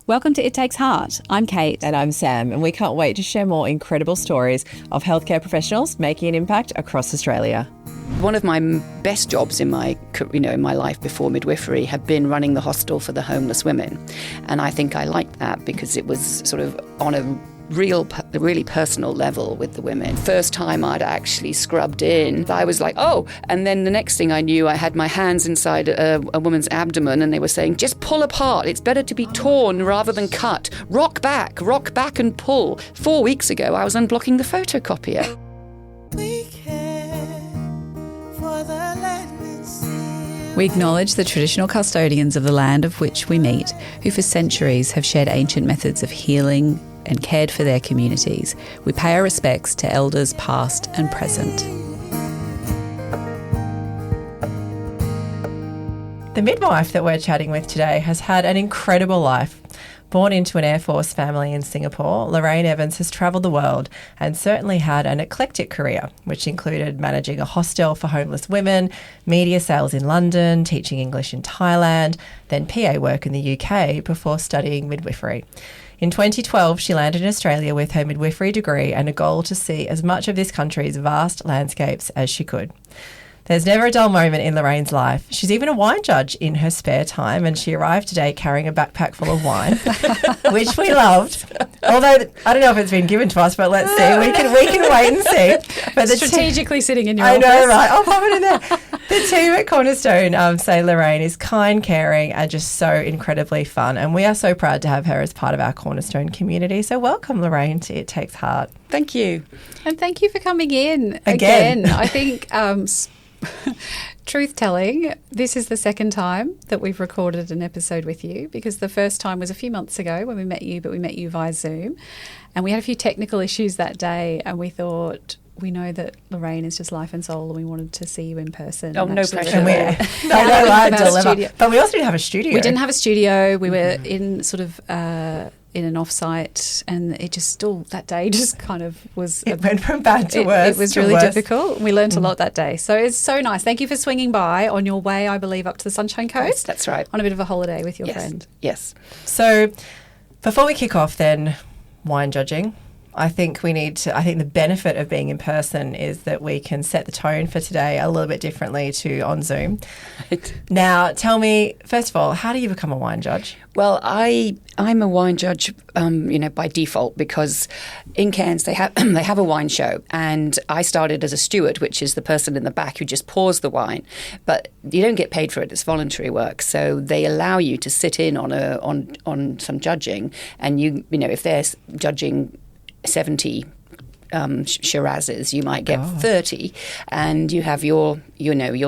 Welcome to It Takes Heart. I'm Kate. And I'm Sam, and we can't wait to share more incredible stories of healthcare professionals making an impact across Australia. One of my best jobs in my life before midwifery had been running the hostel for the homeless women. And I think I liked that because it was sort of on a really personal level with the women. First time I'd actually scrubbed in, I was like, oh, and then the next thing I knew, I had my hands inside a woman's abdomen and they were saying, just pull apart. It's better to be torn rather than cut. Rock back and pull. 4 weeks ago, I was unblocking the photocopier. We acknowledge the traditional custodians of the land of which we meet, who for centuries have shared ancient methods of healing and cared for their communities. We pay our respects to elders past and present. The midwife that we're chatting with today has had an incredible life. Born into an Air Force family in Singapore, Lorraine Evans has travelled the world and certainly had an eclectic career, which included managing a hostel for homeless women, media sales in London, teaching English in Thailand, then PA work in the UK before studying midwifery. In 2012, she landed in Australia with her midwifery degree and a goal to see as much of this country's vast landscapes as she could. There's never a dull moment in Lorraine's life. She's even a wine judge in her spare time, and she arrived today carrying a backpack full of wine, which we loved. Although I don't know if it's been given to us, but let's see. We can wait and see. But strategically sitting in your office. I know, right? I'll pop it in there. The team at Cornerstone say Lorraine is kind, caring, and just so incredibly fun. And we are so proud to have her as part of our Cornerstone community. So welcome, Lorraine, to It Takes Heart. Thank you. And thank you for coming in again. I think truth telling, this is the second time that we've recorded an episode with you, because the first time was a few months ago when we met you, but we met you via Zoom. And we had a few technical issues that day, and we thought, we know that Lorraine is just life and soul, and we wanted to see you in person. Oh, no pressure. But we also didn't have a studio. We didn't have a studio. We were in sort of in an offsite, and it just that day just kind of was... It went from bad to worse. It was really difficult. We learnt a lot that day. So it's so nice. Thank you for swinging by on your way, I believe, up to the Sunshine Coast. Yes, that's right. On a bit of a holiday with your friend. Yes. So before we kick off then, wine judging, I think the benefit of being in person is that we can set the tone for today a little bit differently to on Zoom. Right. Now, tell me, first of all, how do you become a wine judge? Well, I'm a wine judge, by default, because in Cairns they have a wine show, and I started as a steward, which is the person in the back who just pours the wine, but you don't get paid for it. It's voluntary work, so they allow you to sit in on some judging, and if they're judging 70 Shirazes, you might get 30, and you have your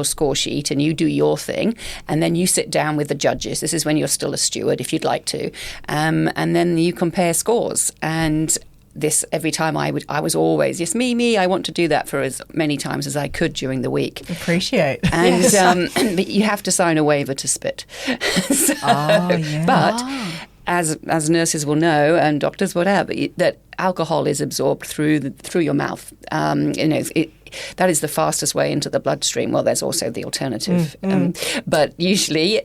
score sheet, and you do your thing, and then you sit down with the judges. This is when you're still a steward, if you'd like to, and then you compare scores. And this, every time I was always, yes, me, I want to do that for as many times as I could during the week. Appreciate. And but you have to sign a waiver to spit. But as nurses will know, and doctors, whatever, that alcohol is absorbed through your mouth. That is the fastest way into the bloodstream. Well, there's also the alternative. But usually,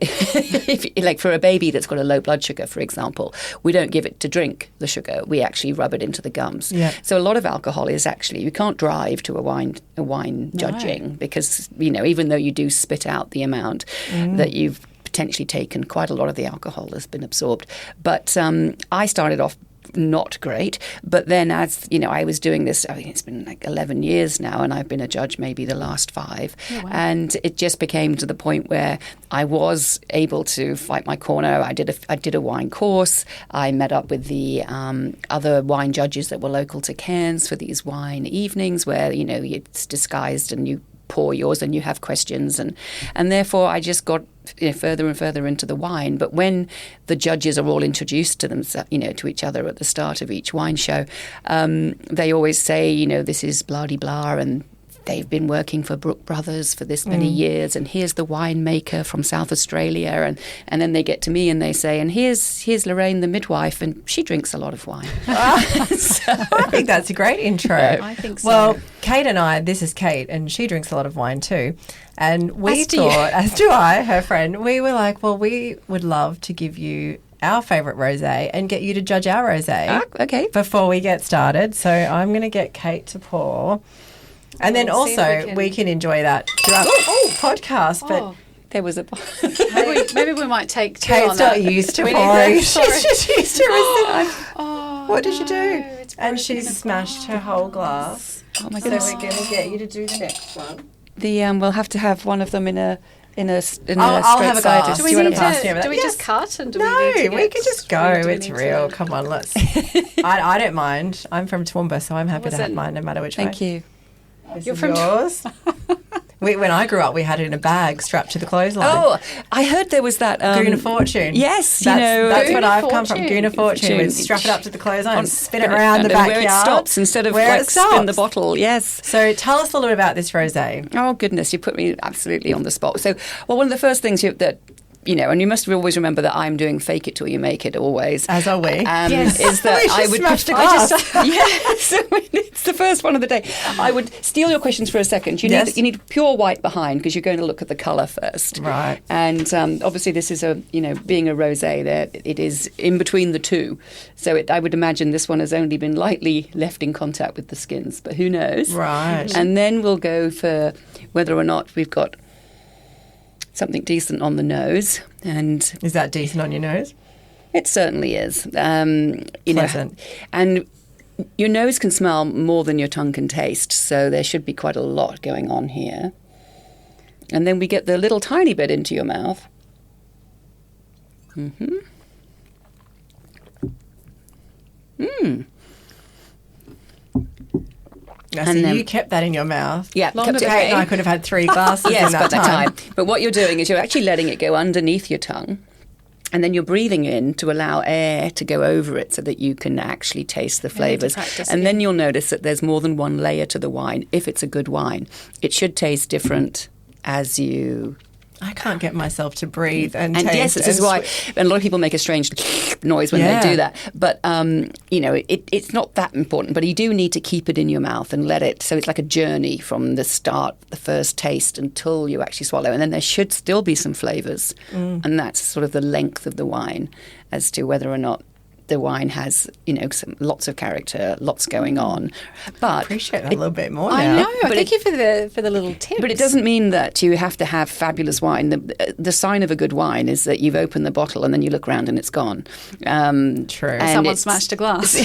like for a baby that's got a low blood sugar, for example, we don't give it to drink the sugar. We actually rub it into the gums. Yeah. So a lot of alcohol is actually, you can't drive to a wine judging, because, even though you do spit out the amount that you've potentially taken, quite a lot of the alcohol has been absorbed. But I started off not great, but then as I was doing this, I think it's been like 11 years now, and I've been a judge maybe the last 5. Oh, wow. And it just became to the point where I was able to fight my corner. I did a wine course. I met up with the other wine judges that were local to Cairns for these wine evenings where it's disguised and you pour yours and you have questions, and therefore I just got further and further into the wine. But when the judges are all introduced to them, to each other at the start of each wine show, they always say, this is blah de blah, and they've been working for Brooke Brothers for this many years, and here's the winemaker from South Australia, and then they get to me and they say, and here's Lorraine the midwife, and she drinks a lot of wine. I think that's a great intro. I think so. Well, Kate and I, this is Kate, and she drinks a lot of wine too. And we thought, as do I, her friend, we were like, well, we would love to give you our favourite rosé and get you to judge our rosé. Okay. Before we get started. So I'm going to get Kate to pour. And then We'll see if also we can enjoy that throughout the podcast. But There was a... maybe we might take two Kate's on that. not used to We need pouring. to- She's sorry. just used to receive. Oh, What did you do? it's And broken she's across. smashed her whole glass. Oh my So goodness. we're going to get you to do the next one. We'll have to have one of them in a I'll straight have a sided. glass. Do Do we you wanna need pass me to? over that? Do we just Yes. cut and do No, we need to we can just go. do we It's need real. to- Come on, let's. I don't mind. I'm from Toowoomba, so I'm happy to have Listen, mine no matter which Thank way. you. This You're is from yours. When I grew up, we had it in a bag strapped to the clothesline. Oh, I heard there was that... Goon of Fortune. Yes, That's Goon what of I've come from. Fortune. Goon of Fortune. Fortune. We strap it up to the clothesline and spin it and around the where backyard. it stops instead of Where like it stops. spin the bottle. Yes. So tell us a little bit about this rosé. Oh, goodness, you put me absolutely on the spot. So, well, one of the first things that, and you must always remember that I'm doing fake it till you make it always. As are we. Yes. Is that We I just would smashed a I glass. yes, it's the first one of the day. I would steal your questions for a second. You Yes. need pure white behind because you're going to look at the colour first. Right. And obviously this is being a rosé, there it is in between the two. So I would imagine this one has only been lightly left in contact with the skins, but who knows? Right. And then we'll go for whether or not we've got something decent on the nose, and Is that decent on your nose? it certainly is. Pleasant. And your nose can smell more than your tongue can taste, so there should be quite a lot going on here. And then we get the little tiny bit into your mouth. Mm-hmm. Now, so And then- you kept that in your mouth. Yeah, Longer kept it- than Kate and I could have had 3 glasses yes, in that by that time. time. But what you're doing is you're actually letting it go underneath your tongue, and then you're breathing in to allow air to go over it so that you can actually taste the flavours. practice And it. then you'll notice that there's more than one layer to the wine if it's a good wine. It should taste different as you... I can't get myself to breathe and And taste. yes, this is and why and a lot of people make a strange noise when Yeah. they do that. But, it's not that important. But you do need to keep it in your mouth and let it. So it's like a journey from the start, the first taste, until you actually swallow. And then there should still be some flavours. And that's sort of the length of the wine as to whether or not the wine has, lots of character, lots going on. But appreciate that a little bit more now. I know. But Thank you for the little tips. But it doesn't mean that you have to have fabulous wine. The sign of a good wine is that you've opened the bottle and then you look around and it's gone. True. And Someone it's- smashed a glass.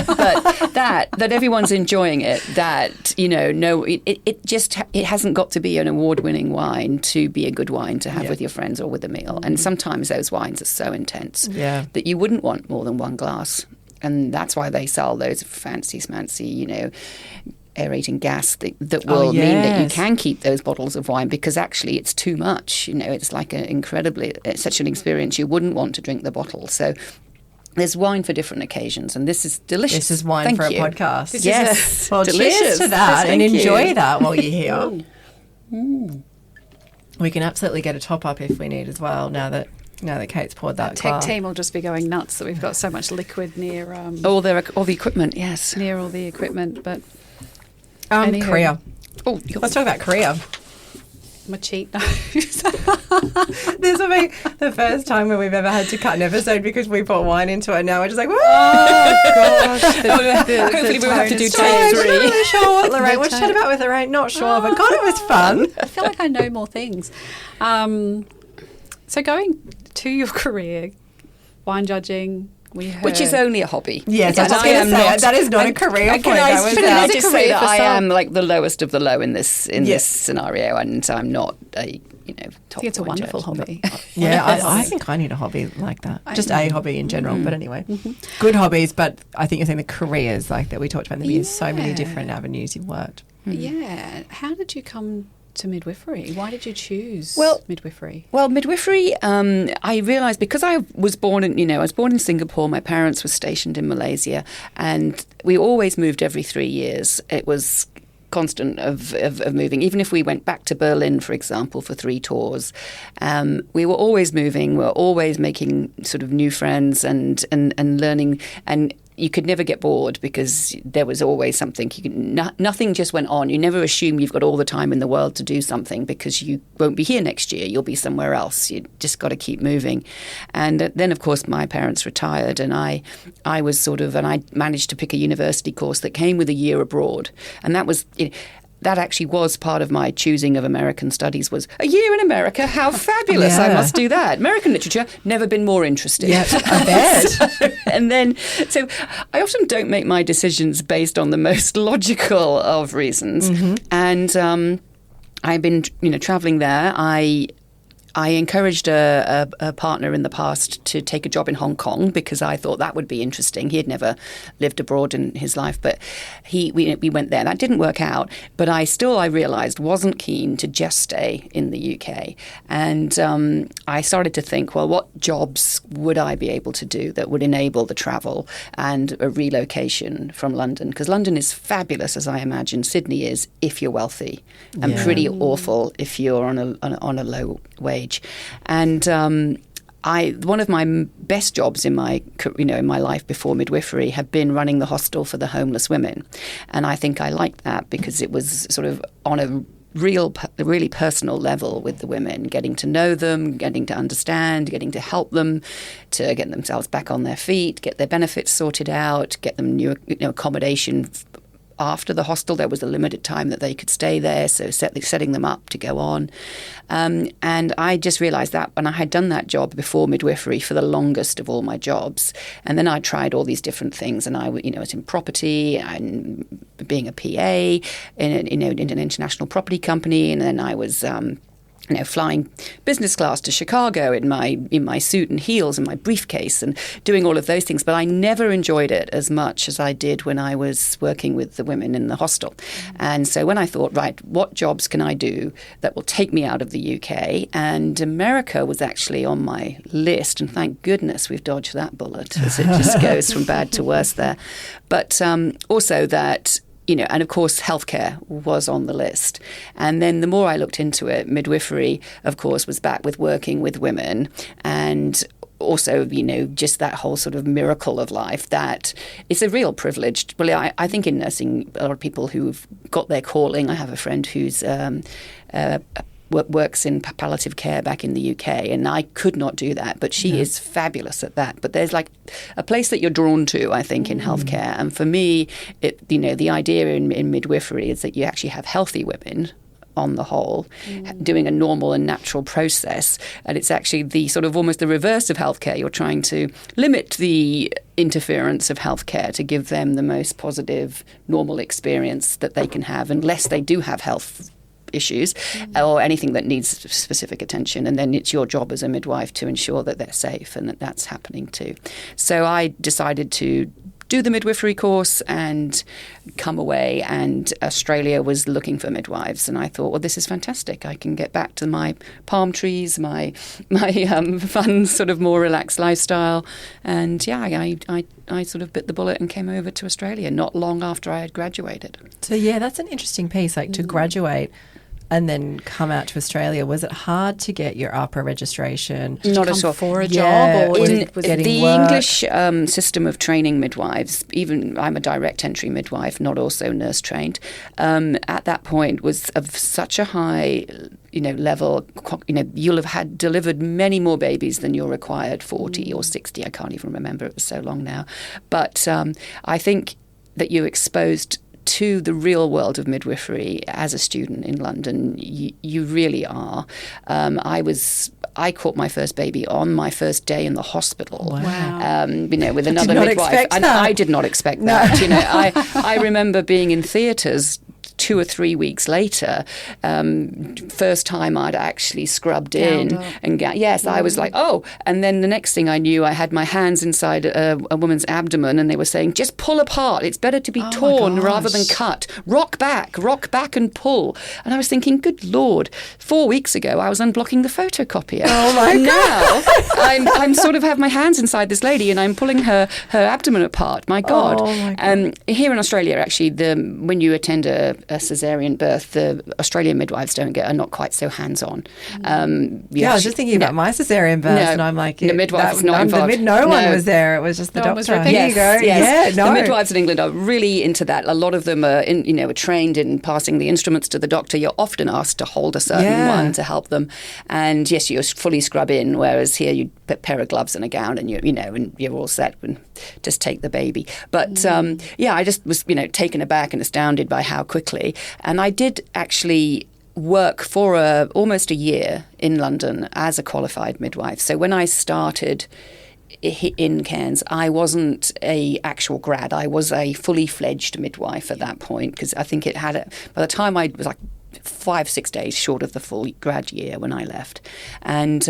but that everyone's enjoying it. That it hasn't got to be an award-winning wine to be a good wine to have Yeah. with your friends or with a meal. And sometimes those wines are so intense Yeah. that you wouldn't want more than one glass. And that's why they sell those fancy, aerating gas that will mean that you yes. can keep those bottles of wine, because actually it's too much. It's like it's such an experience you wouldn't want to drink the bottle. So there's wine for different occasions, and this is delicious. This is wine Thank for you. a podcast. This is Yes, Well, delicious. cheers to that, Yes, and thank you. enjoy that while you're here. We can absolutely get a top up if we need as well. Now that Kate's poured that Tech glass. team will just be going nuts that we've got so much liquid near All the equipment, yes. near all the equipment. But Anywho. Korea. Oh, Let's talk about Korea. my cheat nose. This will be the first time where we've ever had to cut an episode because we put wine into it. Now we're just like, whoa! God, Hopefully we'll have to do So I'm not take 3. really sure what Lorraine. The What you chat tone. about with Lorraine? Not sure, but God, it was fun. I feel like I know more things. So going to your career, wine judging, we heard. Which is only a hobby. Yes, I was And just going to say not- that is not a and- career and point. Can That was can it I is a just career say that for I some. am like the lowest of the low in this Yes. scenario, and I'm not a top I think it's a wine wonderful judge. hobby. Yeah, I think I need a hobby like that. Just a hobby in general. But anyway, good hobbies. But I think you're saying the careers like that we talked about. There's so many Yeah. different avenues you've worked. Yeah. How did you come to midwifery? Why did you choose midwifery? Well, midwifery, I realised because I was born in Singapore. My parents were stationed in Malaysia, and we always moved every 3 years. It was constant of moving. Even if we went back to Berlin, for example, for 3 tours, we were always moving. We were always making sort of new friends and learning. And you could never get bored because there was always something. Nothing just went on. You never assume you've got all the time in the world to do something because you won't be here next year. You'll be somewhere else. You just got to keep moving. And then, of course, my parents retired, and I managed to pick a university course that came with a year abroad. And that was... that actually was part of my choosing of American studies, was a year in America. How fabulous. I must do that. American literature, never been more interested. Yeah, I bet. So I often don't make my decisions based on the most logical of reasons. And I've been, traveling there. I encouraged a partner in the past to take a job in Hong Kong because I thought that would be interesting. He had never lived abroad in his life, but we went there. That didn't work out, but I realised wasn't keen to just stay in the UK. And I started to think, well, what jobs would I be able to do that would enable the travel and a relocation from London? Because London is fabulous, as I imagine Sydney is, if you're wealthy, and pretty awful if you're on a low wage. And one of my best jobs in my life before midwifery had been running the hostel for the homeless women, and I think I liked that because it was sort of on a really personal level with the women, getting to know them, getting to understand, getting to help them to get themselves back on their feet, get their benefits sorted out, get them new accommodation. After the hostel, there was a limited time that they could stay there, so setting them up to go on. And I just realised that when I had done that job before midwifery for the longest of all my jobs, and then I tried all these different things, and I was in property and being a PA in an international property company, and then I was flying business class to Chicago in my suit and heels and my briefcase and doing all of those things. But I never enjoyed it as much as I did when I was working with the women in the hostel. And so when I thought, right, what jobs can I do that will take me out of the UK? And America was actually on my list. And thank goodness we've dodged that bullet, as it just goes from bad to worse there. But also that... and of course, healthcare was on the list. And then the more I looked into it, midwifery, of course, was back with working with women. And also, just that whole sort of miracle of life that it's a real privilege. Well, I think in nursing, a lot of people who've got their calling, I have a friend who's works in palliative care back in the UK, and I could not do that, but she is fabulous at that. But there's like a place that you're drawn to, I think, in healthcare. And for me, the idea in midwifery is that you actually have healthy women on the whole, doing a normal and natural process. And it's actually the sort of almost the reverse of healthcare. You're trying to limit the interference of healthcare to give them the most positive, normal experience that they can have, unless they do have health issues or anything that needs specific attention. And then it's your job as a midwife to ensure that they're safe and that that's happening too. So I decided to do the midwifery course and come away, and Australia was looking for midwives, and I thought, well, this is fantastic. I can get back to my palm trees, my fun sort of more relaxed lifestyle. And I sort of bit the bullet and came over to Australia not long after I had graduated. So that's an interesting piece, like to graduate and then come out to Australia. Was it hard to get your APRA registration? Not at all. For a job? Or in was the English system of training midwives, even I'm a direct entry midwife, not also nurse trained, at that point was of such a high level, you'll have had delivered many more babies than you're required, 40 or 60, I can't even remember, it was so long now. But I think that you're exposed to the real world of midwifery as a student in London. You really are. I caught my first baby on my first day in the hospital. Wow. With another midwife. And I did not expect that. I remember being in theatres 2 or 3 weeks later, first time I'd actually scrubbed in and I was like, oh, and then the next thing I knew, I had my hands inside a woman's abdomen, and they were saying, just pull apart. It's better to be torn rather than cut. Rock back and pull. And I was thinking, good Lord, 4 weeks ago I was unblocking the photocopier. Oh my God! Now I'm sort of have my hands inside this lady, and I'm pulling her abdomen apart. My God! Oh my God. Here in Australia, actually, when you attend a a cesarean birth, the Australian midwives are not quite so hands-on. I was just thinking about my cesarean birth, and I'm like, the midwife was not involved. No one was there. It was just the doctor. Here you go. Yes. Yeah, no. The midwives in England are really into that. A lot of them are trained in passing the instruments to the doctor. You're often asked to hold a certain one to help them, and yes, you're fully scrub in. Whereas here, you put a pair of gloves and a gown, and you're all set and just take the baby. But I just was taken aback and astounded by how quickly. And I did actually work for almost a year in London as a qualified midwife. So when I started in Cairns, I wasn't a actual grad. I was a fully fledged midwife at that point, because I think it had by the time I was like 5-6 days short of the full grad year when I left. And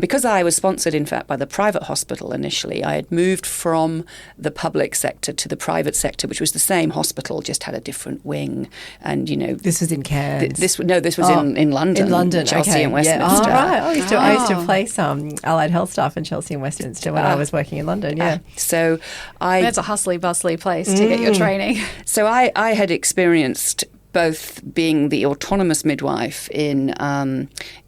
because I was sponsored, in fact, by the private hospital initially, I had moved from the public sector to the private sector, which was the same hospital, just had a different wing. And, This was in Cairns? This was in London. In London, Chelsea and Westminster. Oh, right. I used to place allied health staff in Chelsea and Westminster when I was working in London, So That's a hustly, bustly place to get your training. So I had experienced both being the autonomous midwife in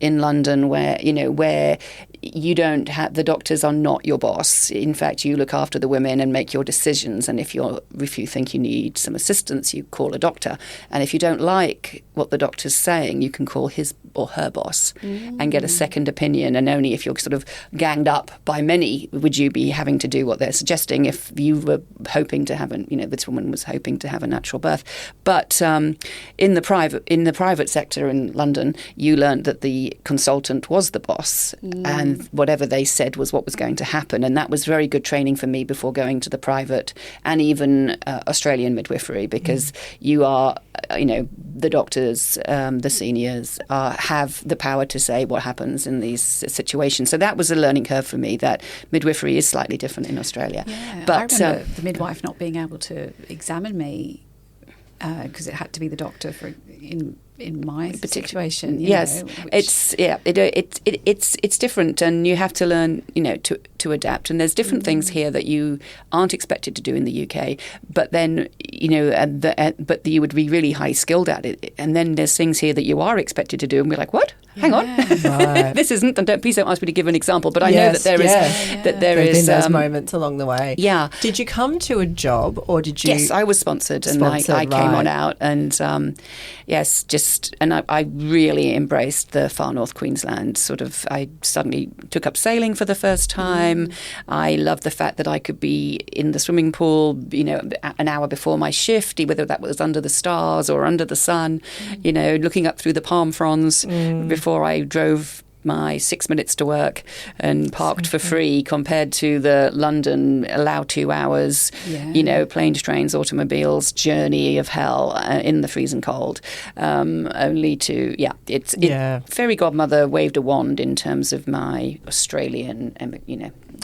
London, where you don't have, the doctors are not your boss. In fact, you look after the women and make your decisions. And if you think you need some assistance, you call a doctor. And if you don't like what the doctor's saying, you can call his or her boss and get a second opinion. And only if you're sort of ganged up by many would you be having to do what they're suggesting. If you were hoping to have this woman was hoping to have a natural birth. But in the private sector in London, you learned that the consultant was the boss, and whatever they said was what was going to happen. And that was very good training for me before going to the private and even Australian midwifery, because you are, the doctors, the seniors have the power to say what happens in these situations. So that was a learning curve for me, that midwifery is slightly different in Australia. Yeah, but I remember the midwife not being able to examine me because it had to be the doctor in my situation. It's different, and you have to learn, to adapt. And there's different things here that you aren't expected to do in the UK, but then but you would be really high skilled at it. And then there's things here that you are expected to do, and we're like, what? Hang on, right. This isn't. And please don't ask me to give an example, but I know that there is been those moments along the way. Yeah. Did you come to a job, or did you? Yes, I was sponsored, and I came on out, and I really embraced the far north Queensland. I suddenly took up sailing for the first time. I loved the fact that I could be in the swimming pool, an hour before my shift, whether that was under the stars or under the sun, looking up through the palm fronds before I drove my 6 minutes to work and parked for free, compared to the London allow 2 hours, planes, trains, automobiles, journey of hell in the freezing cold. Fairy godmother waved a wand in terms of my Australian,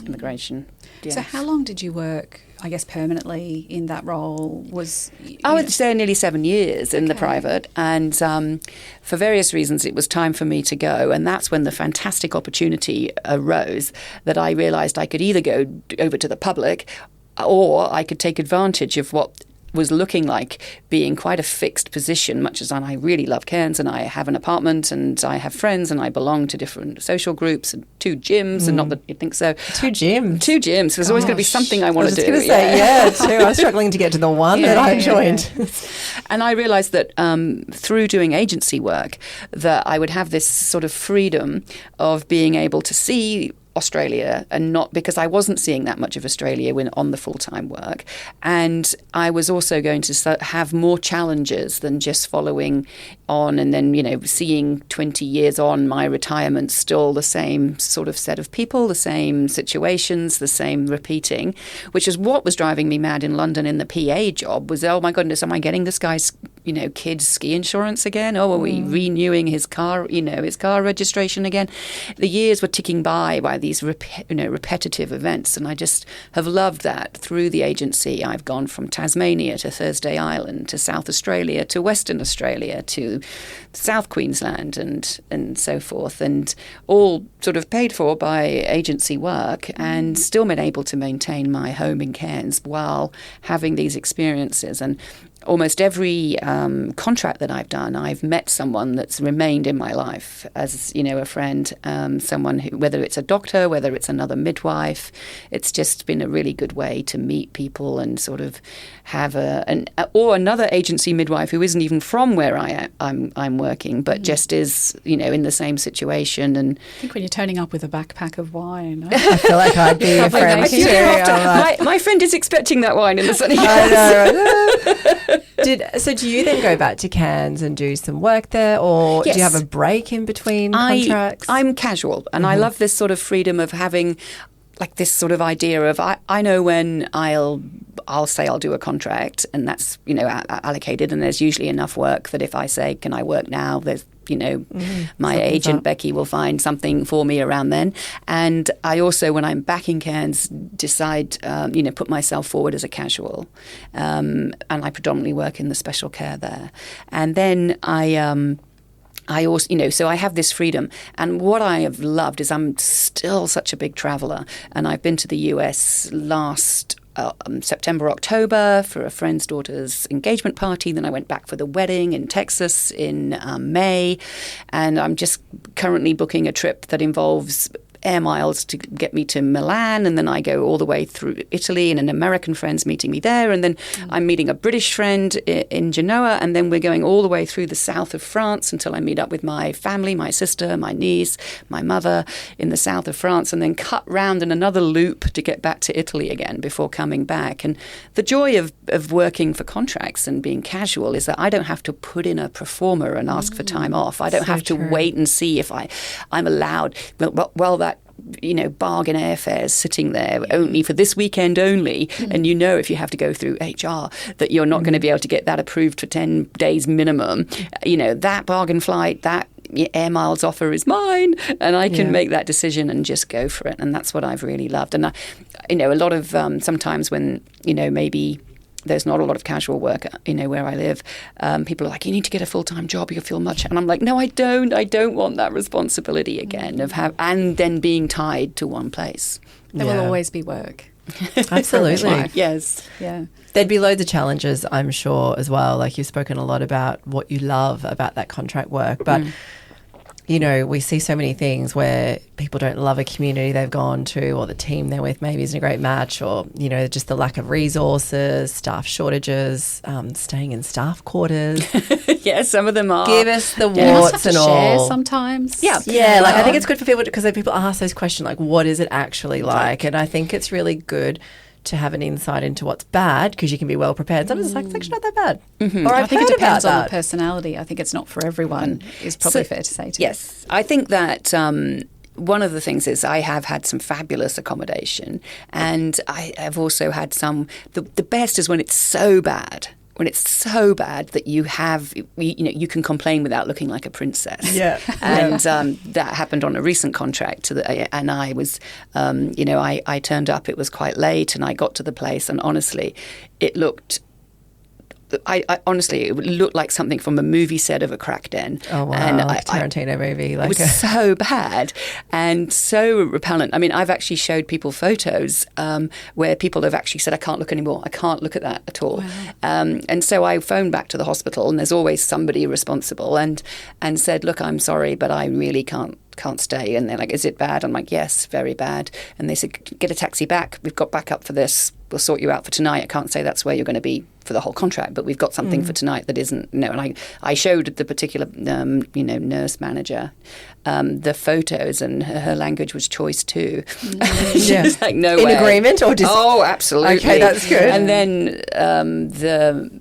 immigration. Yes. So how long did you work, I guess, permanently in that role? I was there nearly 7 years in the private, and for various reasons it was time for me to go, and that's when the fantastic opportunity arose that I realised I could either go over to the public, or I could take advantage of what was looking like being quite a fixed position, much as I really love Cairns, and I have an apartment, and I have friends, and I belong to different social groups and 2 gyms, and not that you'd think so. 2 gyms? 2 gyms. There's always going to be something I want to do. I was just going to say, 2. I was struggling to get to the one that I joined. And I realised that through doing agency work, that I would have this sort of freedom of being able to see Australia, and not because I wasn't seeing that much of Australia when on the full-time work, and I was also going to have more challenges than just following on and then seeing 20 years on my retirement still the same sort of set of people, the same situations, the same repeating, which is what was driving me mad in London in the PA job. Was, oh my goodness, am I getting this guy's kid's ski insurance again? Oh, are we renewing his car his car registration again? The years were ticking by these repetitive events, and I just have loved that. Through the agency, I've gone from Tasmania to Thursday Island to South Australia to Western Australia to South Queensland and so forth, and all sort of paid for by agency work, and still been able to maintain my home in Cairns while having these experiences. And almost every contract that I've done, I've met someone that's remained in my life as, a friend, someone who, whether it's a doctor, whether it's another midwife, it's just been a really good way to meet people and sort of have or another agency midwife who isn't even from where I'm working, but just is, in the same situation. And I think when you're turning up with a backpack of wine, I feel like I'd be a friend too. My friend is expecting that wine in the sunny. I know. So do you then go back to Cairns and do some work there, or do you have a break in between contracts? I'm casual, and I love this sort of freedom of having like this sort of idea of I know when I'll say I'll do a contract, and that's allocated, and there's usually enough work that if I say, can I work now, there's my agent Becky will find something for me around then. And I also, when I'm back in Cairns, decide put myself forward as a casual, and I predominantly work in the special care there. And then I also, so I have this freedom. And what I have loved is I'm still such a big traveller. And I've been to the US last September, October for a friend's daughter's engagement party. Then I went back for the wedding in Texas in May. And I'm just currently booking a trip that involves air miles to get me to Milan, and then I go all the way through Italy, and an American friend's meeting me there, and then I'm meeting a British friend in Genoa, and then we're going all the way through the south of France until I meet up with my family, my sister, my niece, my mother in the south of France, and then cut round in another loop to get back to Italy again before coming back. And the joy of working for contracts and being casual is that I don't have to put in a performer and ask for time off. I don't have to wait and see if I'm allowed. Well, that bargain airfares sitting there only for this weekend only, and if you have to go through HR that you're not going to be able to get that approved for 10 days minimum, that bargain flight, that air miles offer is mine, and I can make that decision and just go for it. And that's what I've really loved. And a lot of sometimes when maybe there's not a lot of casual work, where I live. People are like, you need to get a full-time job, you'll feel much. And I'm like, no, I don't. I don't want that responsibility again and then being tied to one place. There will always be work. Absolutely. Yes. Yeah. There'd be loads of challenges, I'm sure, as well. Like, you've spoken a lot about what you love about that contract work, but we see so many things where people don't love a community they've gone to, or the team they're with maybe isn't a great match, or, just the lack of resources, staff shortages, staying in staff quarters. Yeah, some of them are. Give us the warts and all. Sometimes. Yeah, I think it's good for people because people ask those questions like, what is it actually like? And I think it's really good to have an insight into what's bad, because you can be well prepared. Sometimes it's like, it's actually not that bad. Mm-hmm. Or I think it depends on the personality. I think it's not for everyone, is probably fair to say too. Yes. I think that one of the things is I have had some fabulous accommodation, and I have also had some, the best is when it's so bad. When it's so bad that you can complain without looking like a princess. Yeah. And that happened on a recent contract. And I was, I turned up, it was quite late, and I got to the place, and honestly, it looked... honestly, it looked like something from a movie set of a crack den. Oh, wow. And like a Tarantino movie. It was so bad and so repellent. I mean, I've actually showed people photos where people have actually said, I can't look anymore. I can't look at that at all. Wow. And so I phoned back to the hospital, and there's always somebody responsible, and said, look, I'm sorry, but I really can't stay. And they're like, is it bad? I'm like, yes, very bad. And they said, get a taxi back. We've got backup for this. We'll sort you out for tonight. I can't say that's where you're going to be for the whole contract, but we've got something for tonight that isn't, and I showed the particular, nurse manager the photos, and her language was choice too. She was like, no way. In agreement or just... Oh, absolutely. Okay, that's good. And then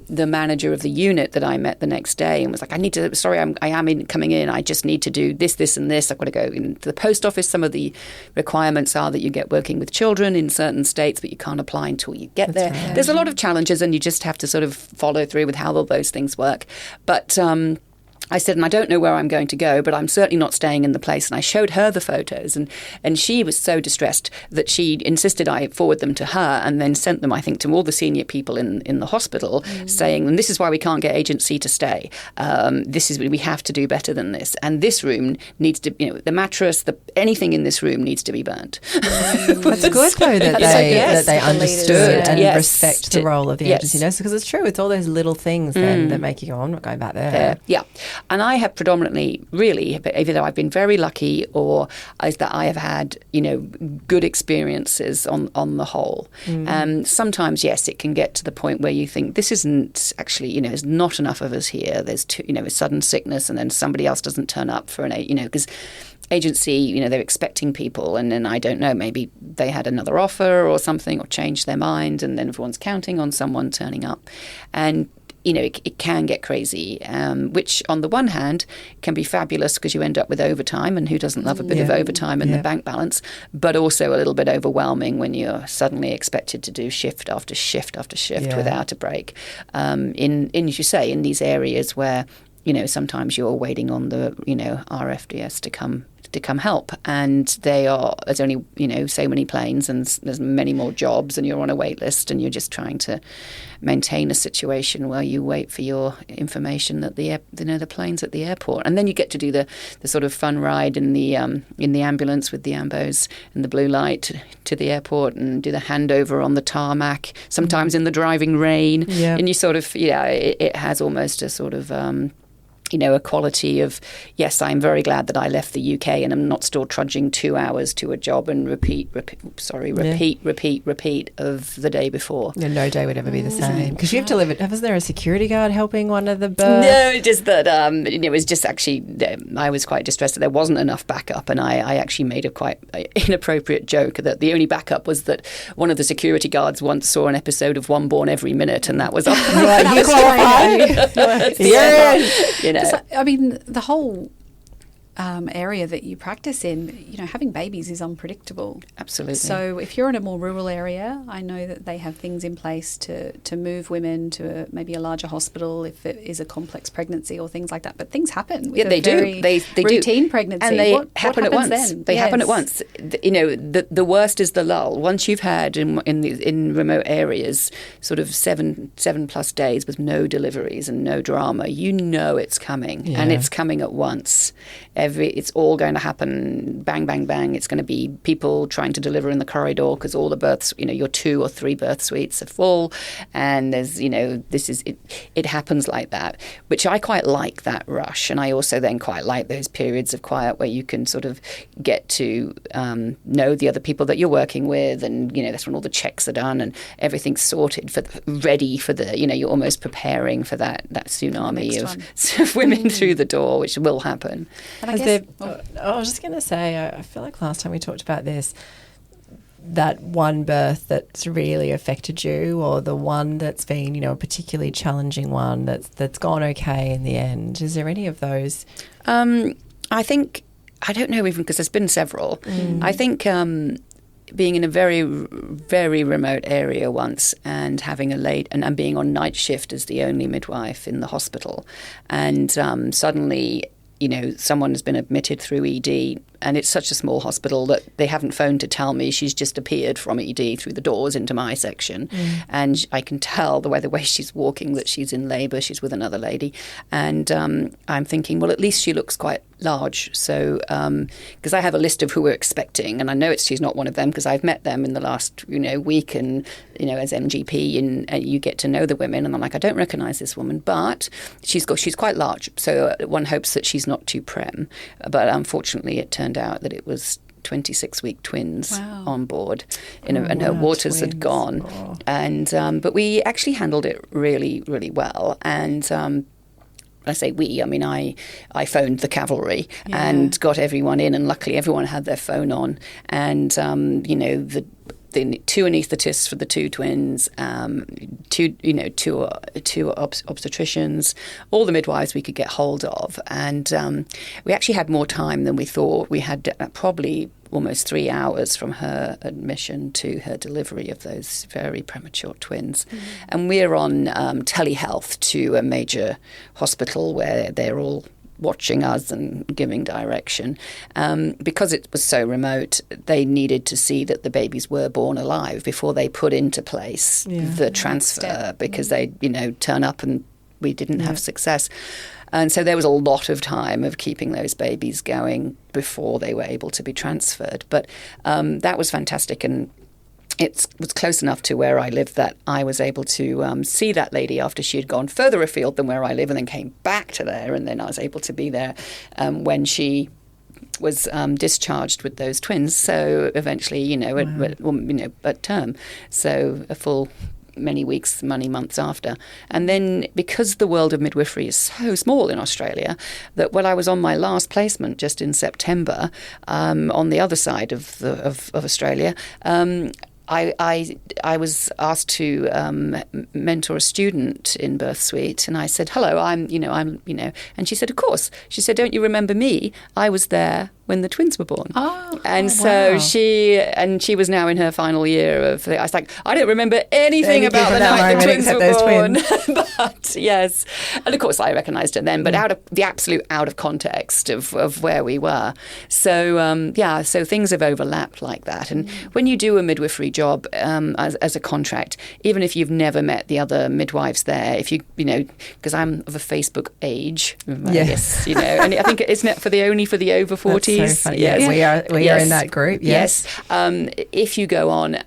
the manager of the unit that I met the next day and was like, I am coming in. I just need to do this, and this. I've got to go into the post office. Some of the requirements are that you get working with children in certain states, but you can't apply until you get there. Right. There's a lot of challenges, and you just have to sort of follow through with how all those things work. But I said, and I don't know where I'm going to go, but I'm certainly not staying in the place. And I showed her the photos, and she was so distressed that she insisted I forward them to her, and then sent them, I think, to all the senior people in the hospital, saying, and this is why we can't get agency to stay. We have to do better than this. And this room needs to, the mattress, anything in this room needs to be burnt. That's good, though, that they understood and respect the role of the agency nurse, because it's true. It's all those little things then that make you go, I'm not going back there. Yeah. And I have predominantly, really, either I've been very lucky or is that I have had, good experiences on the whole. Sometimes, yes, it can get to the point where you think this isn't actually, there's not enough of us here. There's a sudden sickness, and then somebody else doesn't turn up for because agency, they're expecting people, and then I don't know, maybe they had another offer or something, or changed their mind, and then everyone's counting on someone turning up. And it can get crazy, which on the one hand can be fabulous because you end up with overtime, and who doesn't love a bit of overtime in the bank balance, but also a little bit overwhelming when you're suddenly expected to do shift after shift after shift without a break. As you say, in these areas where, sometimes you're waiting on the, RFDS to come help, and there's only so many planes, and there's many more jobs, and you're on a wait list, and you're just trying to maintain a situation where you wait for your information that the plane's at the airport, and then you get to do the sort of fun ride in the ambulance with the ambos and the blue light to the airport, and do the handover on the tarmac, sometimes in the driving rain, and you sort of it has almost a sort of a quality of, yes, I'm very glad that I left the UK and I'm not still trudging 2 hours to a job and repeat of the day before. Yeah, no day would ever be the same. Because you've delivered, wasn't there a security guard helping one of the births? No, just that, it was just actually, I was quite distressed that there wasn't enough backup, and I actually made a quite inappropriate joke that the only backup was that one of the security guards once saw an episode of One Born Every Minute, and that was all. I mean, the whole area that you practice in, having babies is unpredictable. Absolutely. So if you're in a more rural area, I know that they have things in place to move women to maybe a larger hospital if it is a complex pregnancy or things like that. But things happen. With they do. They routine do. pregnancy. And they what happen at once. Then? They happen at once. The worst is the lull. Once you've had in remote areas sort of 7+ days with no deliveries and no drama, it's coming, and it's coming at once. It's all going to happen, bang, bang, bang. It's going to be people trying to deliver in the corridor because all the births, your 2 or 3 birth suites are full, and there's, it happens like that, which I quite like, that rush. And I also then quite like those periods of quiet where you can sort of get to know the other people that you're working with, and, that's when all the checks are done and everything's sorted, ready for the, you're almost preparing for that tsunami of women through the door, which will happen. I was just going to say, I feel like last time we talked about this, that one birth that's really affected you, or the one that's been, a particularly challenging one that's gone okay in the end. Is there any of those? I think, I don't know, even because there's been several. I think being in a very, very remote area once, and having and being on night shift as the only midwife in the hospital, and suddenly, someone has been admitted through ED, and it's such a small hospital that they haven't phoned to tell me. She's just appeared from ED through the doors into my section. And I can tell the way she's walking that she's in labour. She's with another lady. And I'm thinking, well, at least she looks quite large. So, because I have a list of who we're expecting, and I know she's not one of them because I've met them in the last, week, and, as MGP, and you get to know the women. And I'm like, I don't recognise this woman, but she's quite large. So one hopes that she's not too prem. But unfortunately, it turned out that it was 26-week twins on board, and her waters had gone. Oh. And but we actually handled it really, really well. And I say we, I mean, I phoned the cavalry and got everyone in, and luckily everyone had their phone on. And the 2 anaesthetists for the 2 twins, two obstetricians, all the midwives we could get hold of. And we actually had more time than we thought. We had probably almost 3 hours from her admission to her delivery of those very premature twins. And we're on telehealth to a major hospital where they're all watching us and giving direction. Because it was so remote, they needed to see that the babies were born alive before they put into place the transfer, because they, turn up and we didn't have success. And so there was a lot of time of keeping those babies going before they were able to be transferred. But that was fantastic. And it was close enough to where I lived that I was able to see that lady after she had gone further afield than where I live, and then came back to there. And then I was able to be there when she was discharged with those twins. So eventually, at term. So a full many weeks, many months after. And then because the world of midwifery is so small in Australia, that when I was on my last placement just in September, on the other side of Australia, I was asked to mentor a student in birth suite, and I said, "Hello, I'm," and she said, "Of course." She said, "Don't you remember me? I was there when the twins were born." So she was now in her final year of. I was like, I don't remember anything about the night the twins were born, but yes, and of course I recognised her then, but out of context of where we were. So so things have overlapped like that, and when you do a midwifery job as a contract, even if you've never met the other midwives there, if you because I'm of a Facebook age, I guess, and I think it's not for the over 40s. So yes. We are in that group. Yes. If you go on,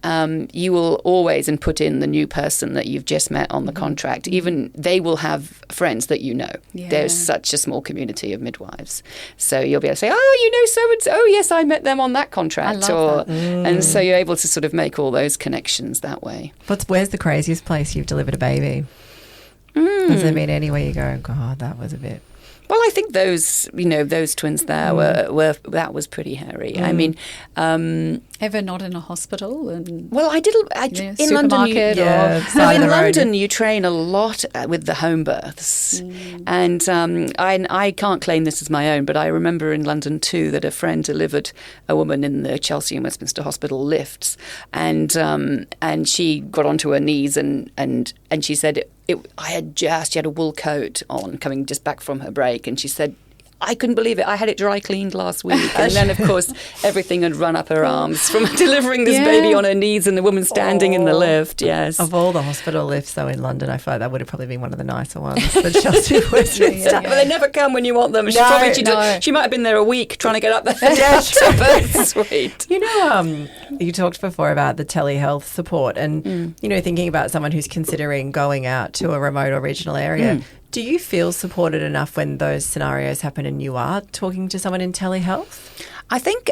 you will always put in the new person that you've just met on the contract. Even they will have friends that you know. Yeah. There's such a small community of midwives, so you'll be able to say, "Oh, so and so. Oh, yes, I met them on that contract." And so you're able to sort of make all those connections that way. Where's the craziest place you've delivered a baby? Has there been anywhere you go, "God, that was a bit"? Well, I think those twins there were that was pretty hairy. I mean, ever not in a hospital? Well, I did in London. In London, you train a lot with the home births, and I can't claim this as my own, but I remember in London too that a friend delivered a woman in the Chelsea and Westminster Hospital lifts, and she got onto her knees and she said. She had a wool coat on coming just back from her break, and she said, "I couldn't believe it. I had it dry cleaned last week." And then, of course, everything had run up her arms from delivering this baby on her knees and the woman standing in the lift. Yes. Of all the hospital lifts, though, in London, I feel like that would have probably been one of the nicer ones. The Chelsea Westminster. But they never come when you want them. She might have been there a week trying to get up there. Sweet. You talked before about the telehealth support and, thinking about someone who's considering going out to a remote or regional area. Do you feel supported enough when those scenarios happen and you are talking to someone in telehealth? I think,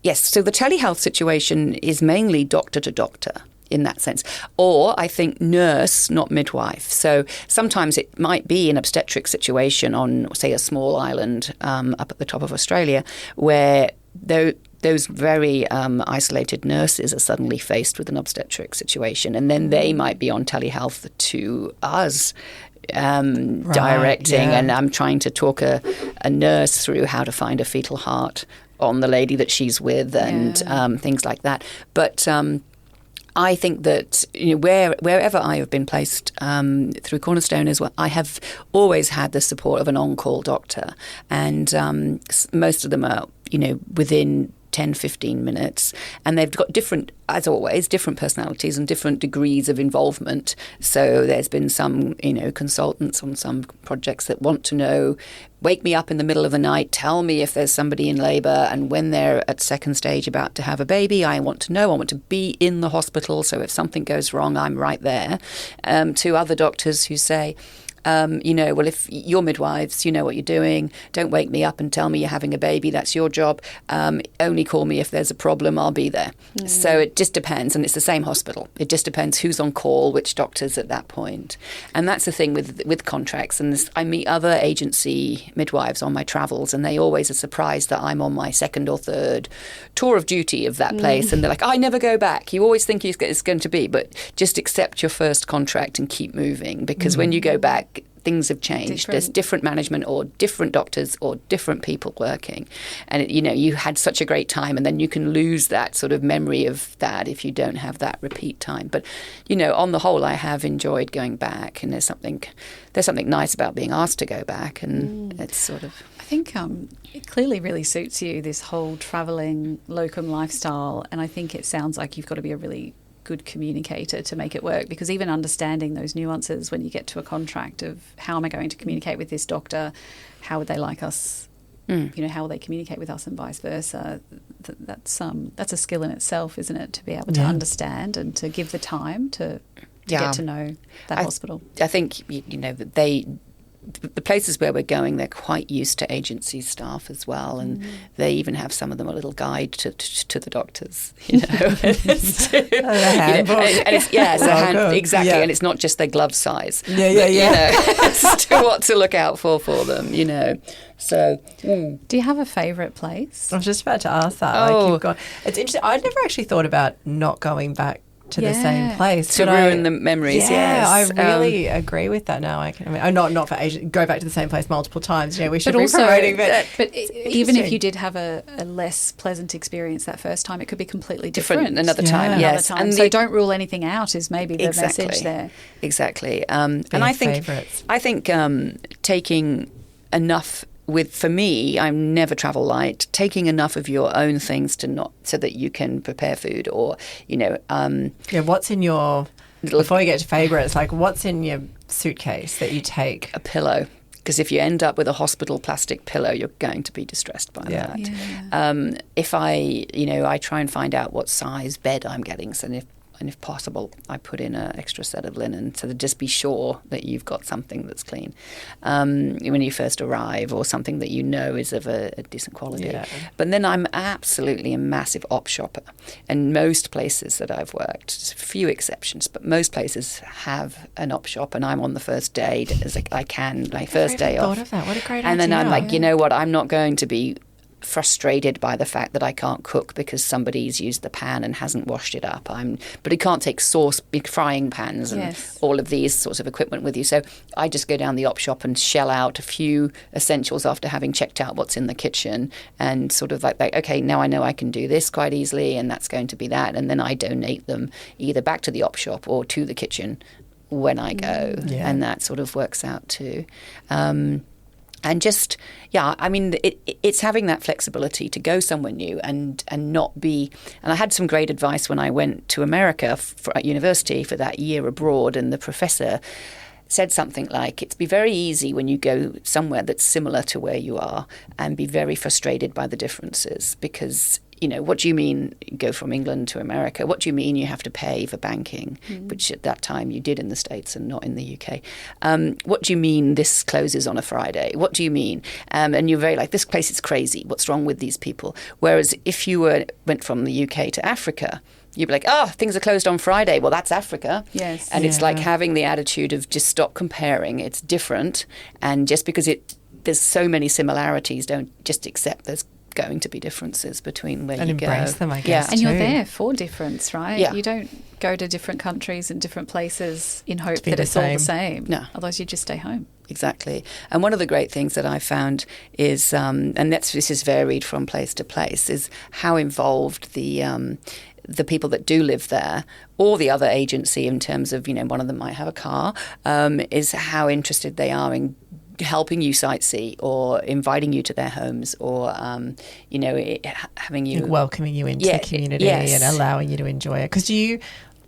yes. So the telehealth situation is mainly doctor to doctor in that sense. Or I think nurse, not midwife. So sometimes it might be an obstetric situation on, say, a small island up at the top of Australia where those very isolated nurses are suddenly faced with an obstetric situation, and then they might be on telehealth to us. Directing, and I'm trying to talk a nurse through how to find a fetal heart on the lady that she's with and things like that. But I think that wherever I have been placed through Cornerstone as well, I have always had the support of an on-call doctor, and most of them are within 10, 15 minutes. And they've got different personalities and different degrees of involvement. So there's been some, consultants on some projects that want to know, wake me up in the middle of the night, tell me if there's somebody in labour. And when they're at second stage about to have a baby, I want to know. I want to be in the hospital. So if something goes wrong, I'm right there. To other doctors who say, well, if you're midwives, you know what you're doing. Don't wake me up and tell me you're having a baby. That's your job. Only call me if there's a problem. I'll be there. So it just depends. And it's the same hospital. It just depends who's on call, which doctors at that point. And that's the thing with contracts. And I meet other agency midwives on my travels, and they always are surprised that I'm on my second or third tour of duty of that place. And they're like, I never go back. You always think it's going to be, but just accept your first contract and keep moving. Because when you go back, things have changed. There's different management or different doctors or different people working. And, you had such a great time, and then you can lose that sort of memory of that if you don't have that repeat time. But, on the whole, I have enjoyed going back, and there's something nice about being asked to go back, and it's sort of... I think it clearly really suits you, this whole travelling locum lifestyle, and I think it sounds like you've got to be a really good communicator to make it work, because even understanding those nuances when you get to a contract of how am I going to communicate with this doctor, how would they like us, how will they communicate with us, and vice versa, that's a skill in itself, isn't it, to be able to understand and to give the time to get to know that hospital. I think that the places where we're going, they're quite used to agency staff as well, and they even have, some of them, a little guide to the doctors. It's a hand, exactly, and it's not just their glove size. As to what to look out for them. So, do you have a favourite place? I was just about to ask that. It's interesting. I'd never actually thought about not going back to the same place to ruin the memories. I really agree with that now. Not for Asia, go back to the same place multiple times. We should be promoting that. But even if you did have a less pleasant experience that first time, it could be completely different another time. Yes, and so don't rule anything out is maybe the message there. Exactly. And I think taking enough. For me, I never travel light. Taking enough of your own things so that you can prepare food, or what's in your before you get to favourites? Like, what's in your suitcase that you take? A pillow, because if you end up with a hospital plastic pillow, you're going to be distressed by that. Yeah. If I try and find out what size bed I'm getting, and if possible, I put in an extra set of linen, so to just be sure that you've got something that's clean when you first arrive, or something that is of a decent quality. Yeah. But then I'm absolutely a massive op shopper, and most places that I've worked, a few exceptions, but most places have an op shop, and I'm on the first day as I can, my first day off. Thought of that. What a great idea. And then I'm like, you know what? I'm not going to be frustrated by the fact that I can't cook because somebody's used the pan and hasn't washed it up. But you can't take big frying pans and all of these sorts of equipment with you. So I just go down the op shop and shell out a few essentials after having checked out what's in the kitchen, and sort of like okay, now I know I can do this quite easily, and that's going to be that. And then I donate them either back to the op shop or to the kitchen when I go. Yeah. And that sort of works out too. And just, it's having that flexibility to go somewhere new and not be... And I had some great advice when I went to America at university for that year abroad, and the professor said something like, it's be very easy when you go somewhere that's similar to where you are and be very frustrated by the differences, because... what do you mean go from England to America? What do you mean you have to pay for banking, which at that time you did in the States and not in the UK? What do you mean this closes on a Friday? What do you mean? And you're very like, this place is crazy. What's wrong with these people? Whereas if you went from the UK to Africa, you'd be like, things are closed on Friday. Well, that's Africa. Yes. And it's like having the attitude of just stop comparing. It's different. And just because there's so many similarities, don't just accept there's going to be differences between where you go. And embrace them, I guess, And too. you're there for difference, right? Yeah. You don't go to different countries and different places in hope that it's all the same. No. Otherwise you just stay home. Exactly. And one of the great things that I found is, and this is varied from place to place, is how involved the people that do live there, or the other agency in terms of, one of them might have a car, is how interested they are in helping you sightsee or inviting you to their homes, or having you welcoming you into the community and allowing you to enjoy it. Because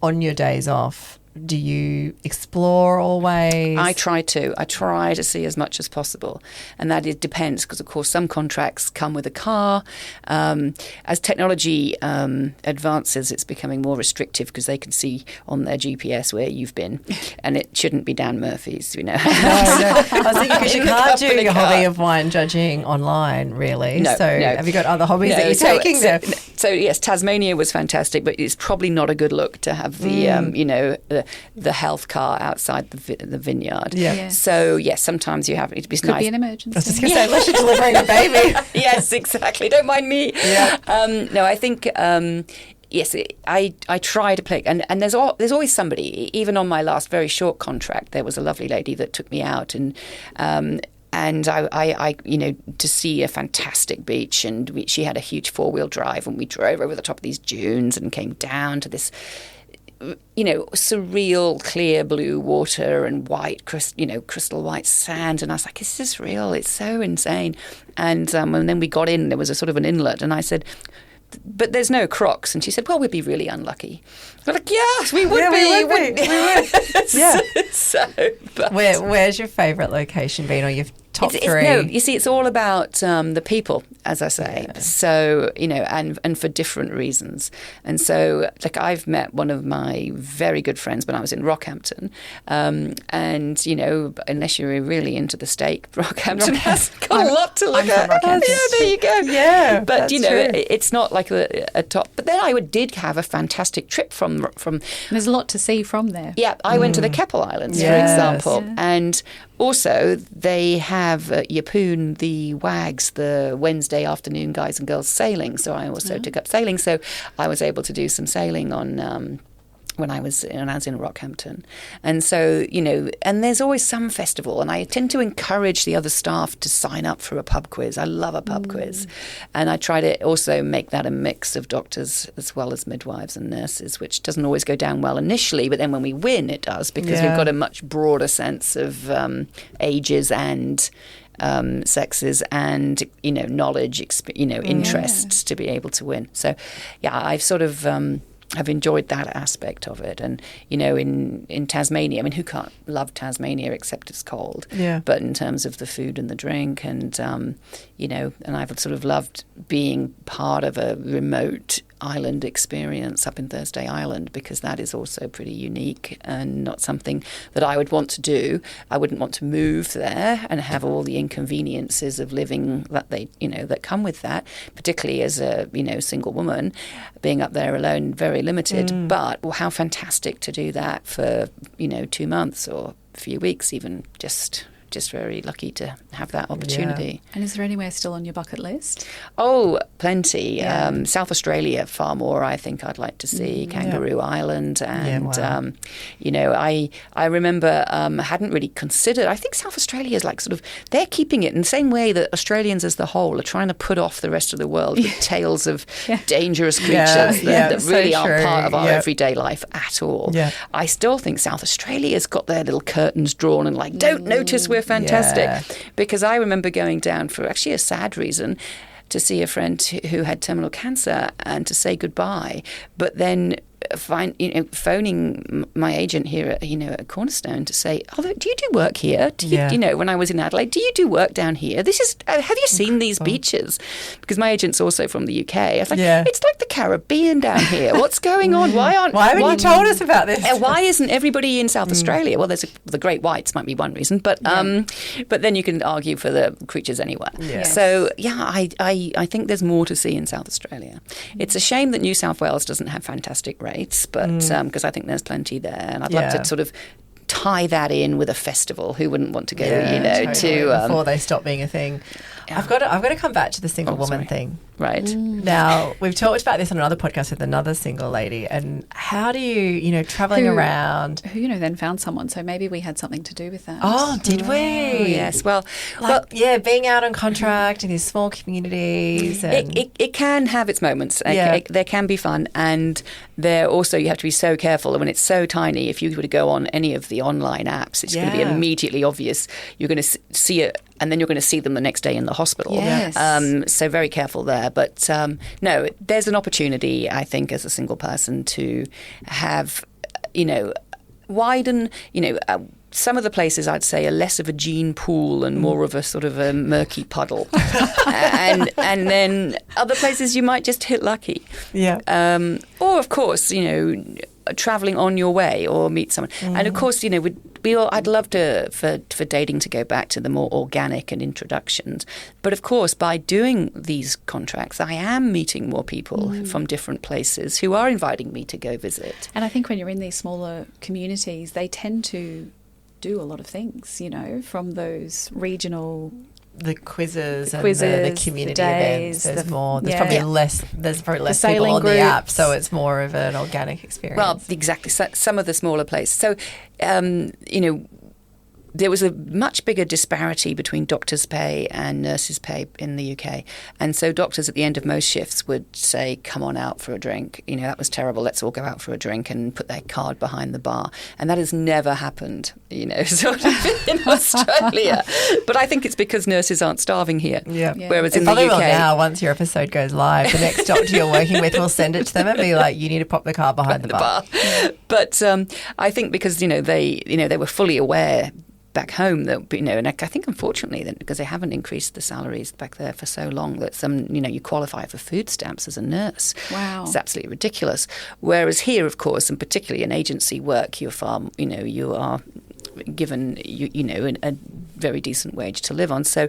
on your days off, do you explore always? I try to see as much as possible, and that it depends, because of course some contracts come with a car. As technology advances, it's becoming more restrictive because they can see on their GPS where you've been, and it shouldn't be Dan Murphy's, No. I was thinking, because you can't do your hobby of wine judging online, really. No. Have you got other hobbies that you're taking there? So yes, Tasmania was fantastic, but it's probably not a good look to have the health car outside the vineyard. Yeah. Yes. So yes, sometimes you have it. It's Could nice. be an emergency. I was just going to say, unless you're delivering a baby. Yes, exactly. Don't mind me. Yeah. No, I think yes, I try to play, and there's always somebody. Even on my last very short contract, there was a lovely lady that took me out, and I to see a fantastic beach, and she had a huge 4-wheel drive, and we drove over the top of these dunes and came down to this, surreal, clear blue water and white, crystal white sand. And I was like, is this real? It's so insane. And then we got in, there was a sort of an inlet, and I said, but there's no crocs. And she said, well, we'd be really unlucky. I'm like, yes, we would be. We would. Yeah. But Where's your favourite location been, or your top three? No, you see, it's all about the people, as I say. Yeah. So, and for different reasons. And so, like, I've met one of my very good friends when I was in Rockhampton. And, unless you're really into the steak, Rockhampton has got a lot to look at. Yeah, there you go. Yeah, but, true. It's not like a top. But then I did have a fantastic trip from. There's a lot to see from there. Yeah, I went to the Keppel Islands, for example. Yeah. And also, they have Yeppoon, the WAGs, the Wednesday afternoon guys and girls sailing. So I also took up sailing. So I was able to do some sailing on when I was in Rockhampton. And so, and there's always some festival. And I tend to encourage the other staff to sign up for a pub quiz. I love a pub quiz. And I try to also make that a mix of doctors as well as midwives and nurses, which doesn't always go down well initially. But then when we win, it does, because we've got a much broader sense of ages and sexes and, knowledge, interests to be able to win. So, I've sort of... I've enjoyed that aspect of it. And, in Tasmania, I mean, who can't love Tasmania except it's cold? Yeah. But in terms of the food and the drink and, and I've sort of loved being part of a remote island experience up in Thursday Island, because that is also pretty unique and not something that I would want to do. I wouldn't want to move there and have all the inconveniences of living that come with that, particularly as a, single woman, being up there alone, very limited. But how fantastic to do that for, 2 months or a few weeks even, just very lucky to have that opportunity. And is there anywhere still on your bucket list? Oh, plenty. Yeah. South Australia, far more, I think I'd like to see. Kangaroo Island. And, I remember hadn't really considered, I think South Australia is like sort of, they're keeping it in the same way that Australians as the whole are trying to put off the rest of the world with tales of dangerous creatures that really aren't part of our everyday life at all. Yeah. I still think South Australia's got their little curtains drawn and like, don't notice we're fantastic. Because I remember going down for actually a sad reason to see a friend who had terminal cancer and to say goodbye, but then phoning my agent here at Cornerstone to say, do you do work here? When I was in Adelaide, do you do work down here? This is, have you seen these beaches? Because my agent's also from the UK. I was like, it's like the Caribbean down here. What's going on? Why haven't you told us about this? Why isn't everybody in South Australia? Well, there's the great whites might be one reason, but then you can argue for the creatures anywhere. Yes. So I think there's more to see in South Australia. It's a shame that New South Wales doesn't have fantastic rates, but because I think there's plenty there, and I'd love to sort of tie that in with a festival. Who wouldn't want to go, to before they stop being a thing? Yeah. I've got to come back to the single woman thing. Right. Now, we've talked about this on another podcast with another single lady, and how do you, travelling around... Who, then found someone, so maybe we had something to do with that. Oh, did we? Yes, well... being out on contract in these small communities... And... It can have its moments. There can be fun, and there also you have to be so careful. When it's so tiny, if you were to go on any of the online apps, it's going to be immediately obvious. You're going to see it, and then you're going to see them the next day in the hospital. Yes. So very careful there. But no, there's an opportunity, I think, as a single person to have, widen, some of the places I'd say are less of a gene pool and more of a sort of a murky puddle. and then other places you might just hit lucky. Yeah. Or, of course, travelling on your way or meet someone. And, of course, I'd love for dating to go back to the more organic and introductions. But, of course, by doing these contracts, I am meeting more people from different places who are inviting me to go visit. And I think when you're in these smaller communities, they tend to do a lot of things, from those regional the quizzes and quizzes, the community the days, events. There's probably less sailing people on groups. the app, so it's more of an organic experience. Well, exactly. So, some of the smaller places. So, there was a much bigger disparity between doctors' pay and nurses' pay in the UK. And so doctors at the end of most shifts would say, come on out for a drink. That was terrible. Let's all go out for a drink, and put their card behind the bar. And that has never happened, sort of in Australia. But I think it's because nurses aren't starving here. Yeah. Whereas in the probably UK... will now, once your episode goes live, the next doctor you're working with will send it to them and be like, you need to pop the card behind the bar. Yeah. But I think because, they were fully aware back home that, and I think unfortunately that because they haven't increased the salaries back there for so long that you qualify for food stamps as a nurse. Wow. It's absolutely ridiculous. Whereas here, of course, and particularly in agency work, you are given, a very decent wage to live on. So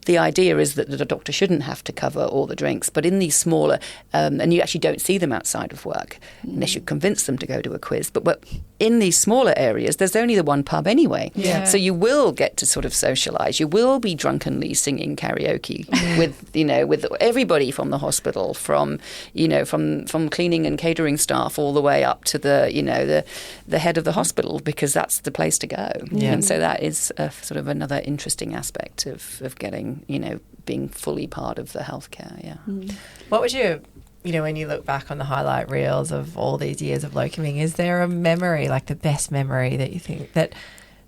the idea is that the doctor shouldn't have to cover all the drinks. But in these smaller, and you actually don't see them outside of work unless you convince them to go to a quiz. But in these smaller areas, there's only the one pub anyway. Yeah. So you will get to sort of socialise. You will be drunkenly singing karaoke with everybody from the hospital, from cleaning and catering staff all the way up to the head of the hospital, because that's the place to go. Yeah. And so that is sort of another interesting aspect of getting, being fully part of the healthcare. Yeah. Mm. What would you, when you look back on the highlight reels of all these years of locuming, is there a memory, like the best memory that you think that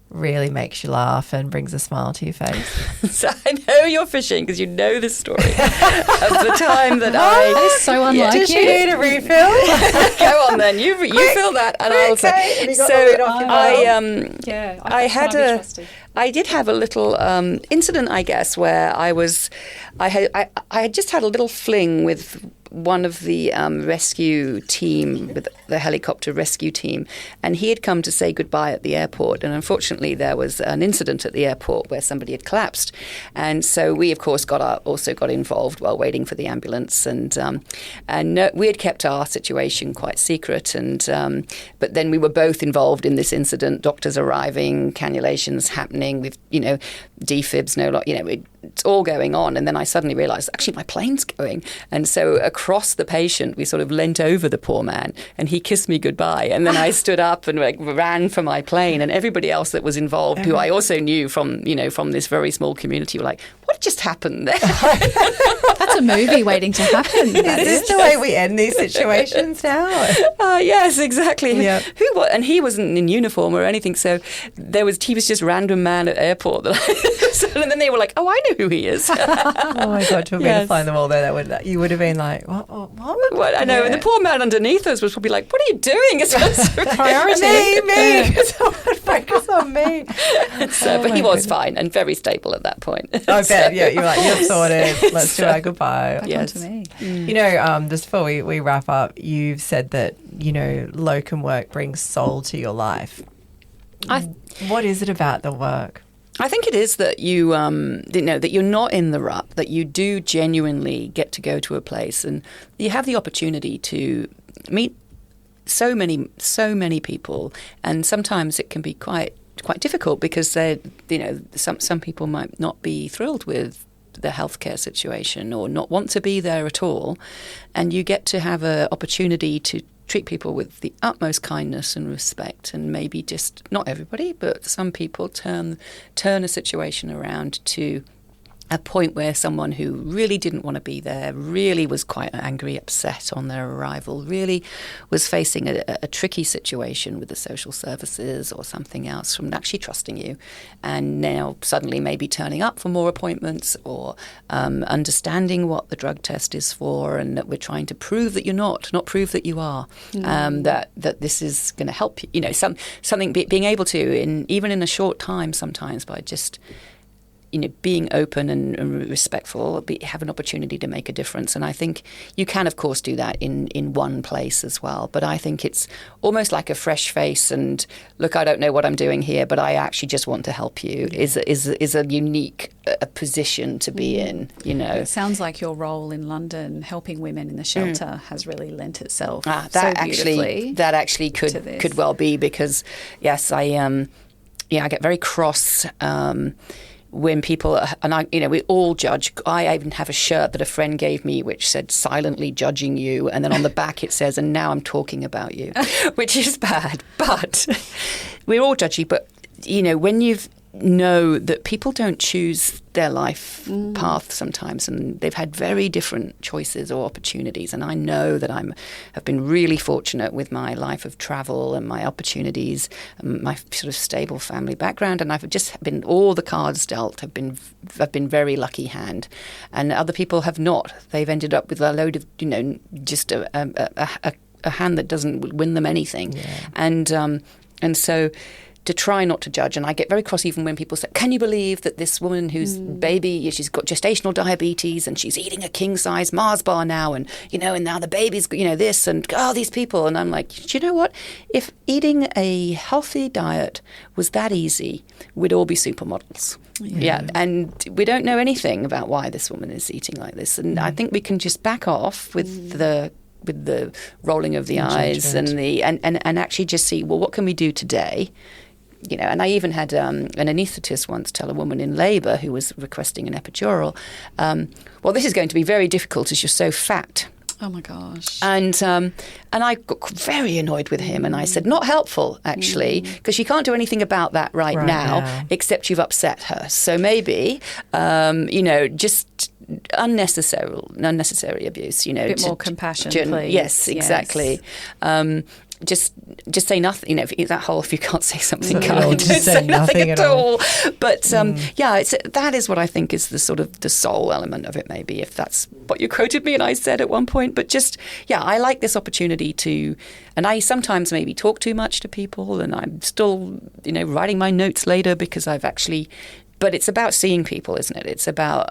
really makes you laugh and brings a smile to your face? So I know you're fishing because you know the story of the time that I... That is so unlike Did you need a refill? Go on then, you fill that and I'll say. So I did have a little incident, I guess, where I had just had a little fling with one of the rescue team, with the helicopter rescue team, and he had come to say goodbye at the airport. And unfortunately, there was an incident at the airport where somebody had collapsed, and so we, of course, also got involved while waiting for the ambulance. And we had kept our situation quite secret, but then we were both involved in this incident. Doctors arriving, cannulations happening with defibs, it's all going on. And then I suddenly realised, actually, my plane's going. And so across the patient, we sort of leant over the poor man and he kissed me goodbye. And then I stood up and ran for my plane. And everybody else that was involved, who I also knew from this very small community, were like, what just happened there? That's a movie waiting to happen. Is this the way we end these situations now? Yes, exactly. Yep. And he wasn't in uniform or anything. So he was just random man at airport. And then they were like, oh, I know who he is. Oh my God, to have been flying the wall there, you would have been like, what? I know. And the poor man underneath us was probably like, what are you doing? It's priority. Me. Someone focus on me. But he was fine and very stable at that point. I bet. Yeah, you're like, you're sorted. Let's do our goodbye. Back on to me. Just before we wrap up, you've said that, locum work brings soul to your life. What is it about the work? I think it is that that you're not in the rut, that you do genuinely get to go to a place and you have the opportunity to meet so many people, and sometimes it can be quite difficult because some people might not be thrilled with the healthcare situation or not want to be there at all, and you get to have an opportunity to treat people with the utmost kindness and respect, and maybe just not everybody, but some people turn a situation around to a point where someone who really didn't want to be there, really was quite angry, upset on their arrival, really was facing a tricky situation with the social services or something else, from actually trusting you, and now suddenly maybe turning up for more appointments or understanding what the drug test is for, and that we're trying to prove that you're not prove that you are, that this is going to help you. Something being able to, even in a short time sometimes, by just being open and respectful, have an opportunity to make a difference. And I think you can, of course, do that in one place as well. But I think it's almost like a fresh face and, look, I don't know what I'm doing here, but I actually just want to help you, is a unique position to be in, It sounds like your role in London, helping women in the shelter, has really lent itself that beautifully. That actually could well be, because, yes, I get very cross when people, and I, we all judge. I even have a shirt that a friend gave me which said "silently judging you," and then on the back it says, "and now I'm talking about you," which is bad. But we're all judgy. But when you know that people don't choose their life path sometimes, and they've had very different choices or opportunities. And I know that have been really fortunate with my life of travel and my opportunities, and my sort of stable family background. And I've just been, all the cards dealt I've been very lucky hand, and other people have not. They've ended up with a load of just a hand that doesn't win them anything, and so. To try not to judge. And I get very cross even when people say, can you believe that this woman whose baby, she's got gestational diabetes and she's eating a king-size Mars bar now, and now the baby's, this, and these people. And I'm like, do you know what? If eating a healthy diet was that easy, we'd all be supermodels. Yeah. And we don't know anything about why this woman is eating like this. And I think we can just back off with the rolling of the eyes and and actually just see, well, what can we do today? And I even had an anaesthetist once tell a woman in labour who was requesting an epidural, well, this is going to be very difficult as you're so fat. Oh my gosh. And I got very annoyed with him, and I said, not helpful, actually, because she can't do anything about that right now, except you've upset her. So maybe, just unnecessary abuse, a bit more compassion, please. Yes, exactly. Yes. Just say nothing. If you can't say something kind, just say nothing at all. But that is what I think is the sort of the soul element of it. Maybe if that's what you quoted me and I said at one point. But I like this opportunity to, and I sometimes maybe talk too much to people, and I'm still writing my notes later because I've actually. But it's about seeing people, isn't it? It's about.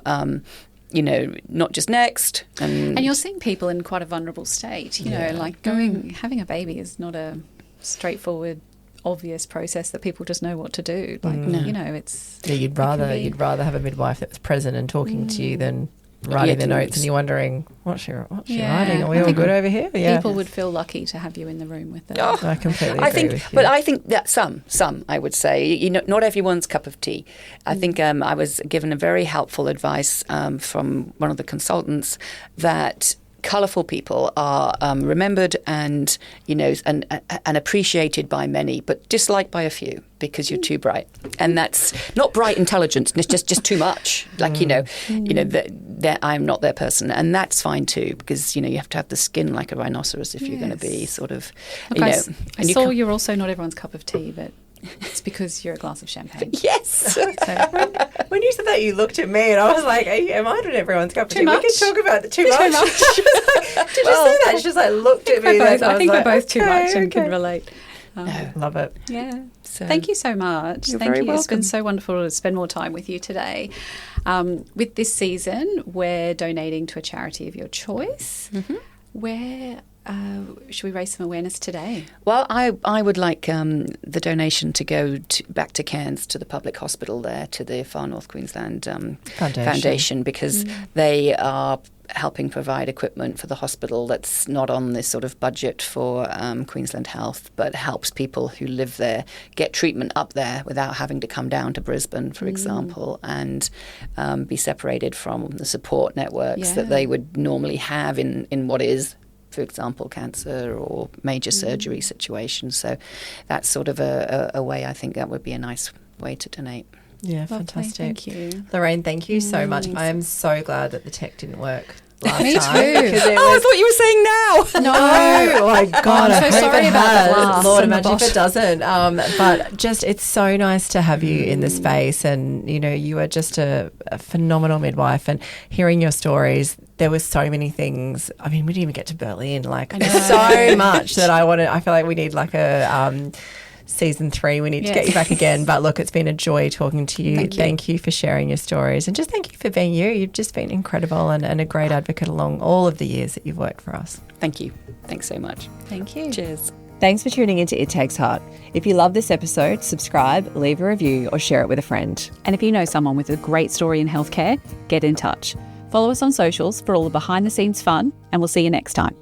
Not just next. And you're seeing people in quite a vulnerable state, having a baby is not a straightforward, obvious process that people just know what to do. It's... Yeah, you'd rather have a midwife that was present and talking to you than writing the notes, and you're wondering, what's she writing? Are we all good over here? Yeah. People would feel lucky to have you in the room with them. Oh, I completely agree with you. But I think that some, I would say, not everyone's cup of tea. I think I was given a very helpful advice from one of the consultants that colourful people are remembered and and appreciated by many, but disliked by a few because you're too bright. And that's not bright intelligence; it's just too much. That I'm not their person, and that's fine too, because you have to have the skin like a rhinoceros if you're going to be sort of. Look, I saw you're also not everyone's cup of tea, but. It's because you're a glass of champagne. Yes. So when you said that, you looked at me and I was like, am I not everyone's cup of tea? Much? We can talk about the too much. Did you say that? She just looked at me. I think we're both too much and can relate. Love it. Yeah. So, thank you so much. You're very welcome. It's been so wonderful to spend more time with you today. With this season, we're donating to a charity of your choice. Mm-hmm. Where... should we raise some awareness today? Well, I would like the donation to go back to Cairns, to the public hospital there, to the Far North Queensland Foundation, because they are helping provide equipment for the hospital that's not on this sort of budget for Queensland Health, but helps people who live there get treatment up there without having to come down to Brisbane, for example, and be separated from the support networks that they would normally have in what is, for example, cancer or major surgery situations. So that's sort of a way I think that would be a nice way to donate. Yeah, Lovely, fantastic. Thank you. Lorraine, thank you so much. I am so glad that the tech didn't work last Me time. too. I thought you were saying now. No. Oh, my God. I'm so sorry about that last. Lord, imagine if it doesn't. But just, it's so nice to have you in the space. And, you are just a phenomenal midwife. And hearing your stories, there were so many things. I mean, we didn't even get to Berlin. There's so much that I feel like we need a season 3. We need to get you back again. But look, it's been a joy talking to you. Thank you for sharing your stories. And just thank you for being you. You've just been incredible and a great advocate along all of the years that you've worked for us. Thank you. Thanks so much. Thank you. Cheers. Thanks for tuning into It Takes Heart. If you love this episode, subscribe, leave a review or share it with a friend. And if you know someone with a great story in healthcare, get in touch. Follow us on socials for all the behind the scenes fun, and we'll see you next time.